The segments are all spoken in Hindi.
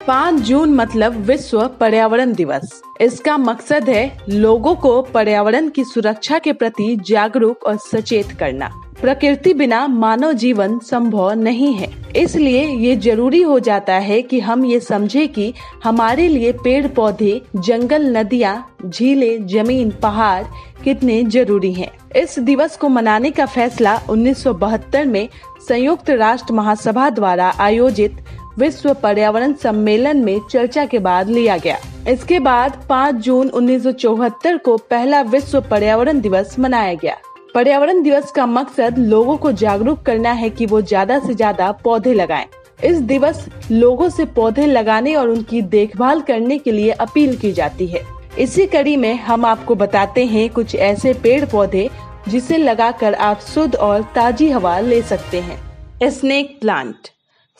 5 जून मतलब विश्व पर्यावरण दिवस। इसका मकसद है लोगों को पर्यावरण की सुरक्षा के प्रति जागरूक और सचेत करना। प्रकृति बिना मानव जीवन संभव नहीं है, इसलिए ये जरूरी हो जाता है कि हम ये समझें कि हमारे लिए पेड़ पौधे, जंगल, नदियाँ, झीलें, जमीन, पहाड़ कितने जरूरी हैं। इस दिवस को मनाने का फैसला 1972 में संयुक्त राष्ट्र महासभा द्वारा आयोजित विश्व पर्यावरण सम्मेलन में चर्चा के बाद लिया गया। इसके बाद 5 जून 1974 को पहला विश्व पर्यावरण दिवस मनाया गया। पर्यावरण दिवस का मकसद लोगों को जागरूक करना है कि वो ज्यादा से ज्यादा पौधे लगाएं। इस दिवस लोगों से पौधे लगाने और उनकी देखभाल करने के लिए अपील की जाती है। इसी कड़ी में हम आपको बताते हैं कुछ ऐसे पेड़ पौधे जिसे लगाकर आप शुद्ध और ताजी हवा ले सकते हैं। स्नेक प्लांट,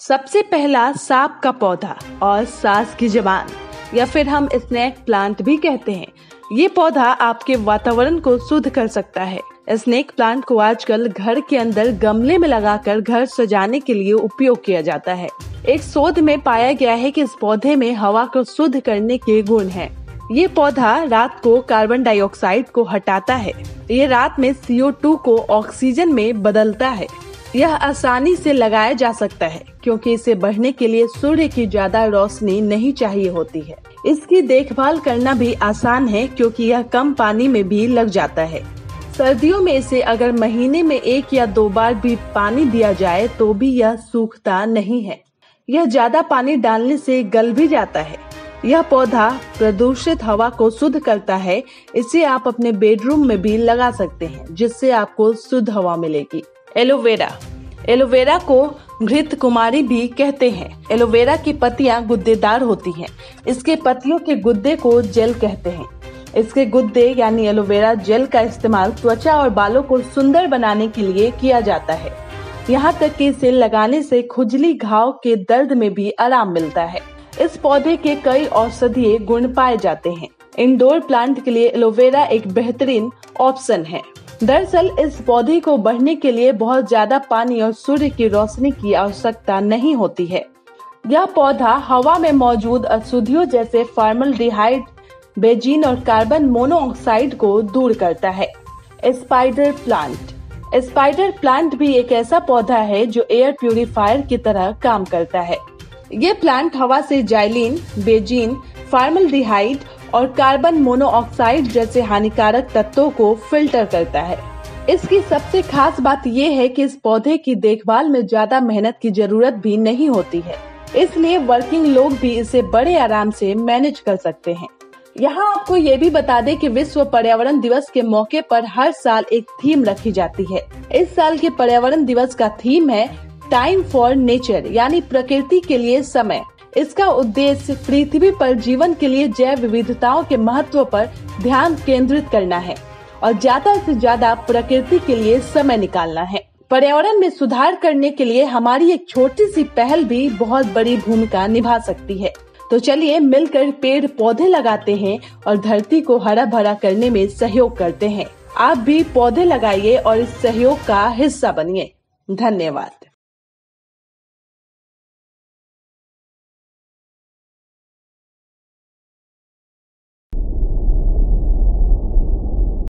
सबसे पहला सांप का पौधा और सास की जबान, या फिर हम स्नेक प्लांट भी कहते हैं। ये पौधा आपके वातावरण को शुद्ध कर सकता है। स्नेक प्लांट को आजकल घर के अंदर गमले में लगाकर घर सजाने के लिए उपयोग किया जाता है। एक शोध में पाया गया है कि इस पौधे में हवा को शुद्ध करने के गुण हैं। ये पौधा रात को कार्बन डाइऑक्साइड को हटाता है। ये रात में CO2 को ऑक्सीजन में बदलता है। यह आसानी से लगाया जा सकता है क्योंकि इसे बढ़ने के लिए सूर्य की ज्यादा रोशनी नहीं चाहिए होती है। इसकी देखभाल करना भी आसान है क्योंकि यह कम पानी में भी लग जाता है। सर्दियों में इसे अगर महीने में 1 या 2 बार भी पानी दिया जाए तो भी यह सूखता नहीं है। यह ज्यादा पानी डालने से गल भी जाता है। यह पौधा प्रदूषित हवा को शुद्ध करता है। इसे आप अपने बेडरूम में भी लगा सकते हैं जिससे आपको शुद्ध हवा मिलेगी। एलोवेरा, एलोवेरा को घृत कुमारी भी कहते हैं। एलोवेरा की पत्तियां गुद्देदार होती हैं। इसके पत्तियों के गुद्दे को जेल कहते हैं। इसके गुद्दे यानी एलोवेरा जेल का इस्तेमाल त्वचा और बालों को सुंदर बनाने के लिए किया जाता है। यहाँ तक कि इसे लगाने से खुजली, घाव के दर्द में भी आराम मिलता है। इस पौधे के कई औषधीय गुण पाए जाते हैं। इंडोर प्लांट के लिए एलोवेरा एक बेहतरीन ऑप्शन है। दरअसल इस पौधे को बढ़ने के लिए बहुत ज्यादा पानी और सूर्य की रोशनी की आवश्यकता नहीं होती है। यह पौधा हवा में मौजूद अशुद्धियों जैसे फॉर्मल्डिहाइड, बेंजीन और कार्बन मोनोऑक्साइड को दूर करता है। स्पाइडर प्लांट, स्पाइडर प्लांट भी एक ऐसा पौधा है जो एयर प्यूरिफायर की तरह काम करता है। ये प्लांट हवा से जाइलिन, बेंजीन, फॉर्मल्डिहाइड और कार्बन मोनोऑक्साइड जैसे हानिकारक तत्वों को फिल्टर करता है। इसकी सबसे खास बात यह है कि इस पौधे की देखभाल में ज्यादा मेहनत की जरूरत भी नहीं होती है, इसलिए वर्किंग लोग भी इसे बड़े आराम से मैनेज कर सकते हैं। यहाँ आपको ये भी बता दें कि विश्व पर्यावरण दिवस के मौके पर हर साल एक थीम रखी जाती है। इस साल के पर्यावरण दिवस का थीम है टाइम फॉर नेचर, यानी प्रकृति के लिए समय। इसका उद्देश्य पृथ्वी पर जीवन के लिए जैव विविधताओं के महत्व पर ध्यान केंद्रित करना है और ज्यादा से ज्यादा प्रकृति के लिए समय निकालना है। पर्यावरण में सुधार करने के लिए हमारी एक छोटी सी पहल भी बहुत बड़ी भूमिका निभा सकती है। तो चलिए मिलकर पेड़ पौधे लगाते हैं और धरती को हरा भरा करने में सहयोग करते हैं। आप भी पौधे लगाइए और इस सहयोग का हिस्सा बनिए। धन्यवाद।